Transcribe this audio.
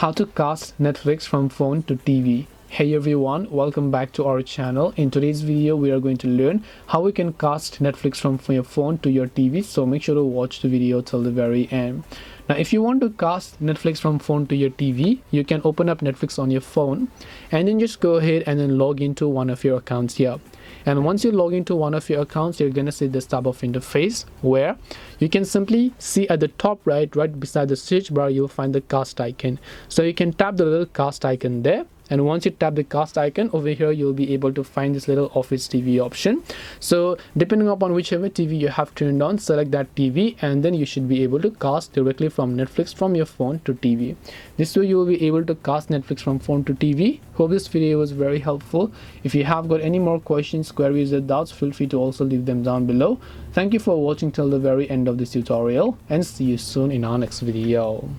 How to cast Netflix from phone to TV. Hey everyone, welcome back to our channel. In today's video we are going to learn how we can cast Netflix from your phone to your TV, so make sure to watch the video till the very end. Now if you want to cast Netflix from phone to your TV, you can open up Netflix on your phone and then just go ahead and then log into one of your accounts here. And once you log into one of your accounts, you're gonna see this type of interface where you can simply see at the top right beside the search bar, you'll find the cast icon. So you can tap the little cast icon there, and once you tap the cast icon over here, you'll be able to find this little Office TV option. So depending upon whichever TV you have turned on, select that TV and then you should be able to cast directly from Netflix from your phone to TV. This way you will be able to cast Netflix from phone to TV. Hope this video was very helpful. If you have got any more questions, queries or doubts, feel free to also leave them down below. Thank you for watching till the very end of this tutorial and see you soon in our next video.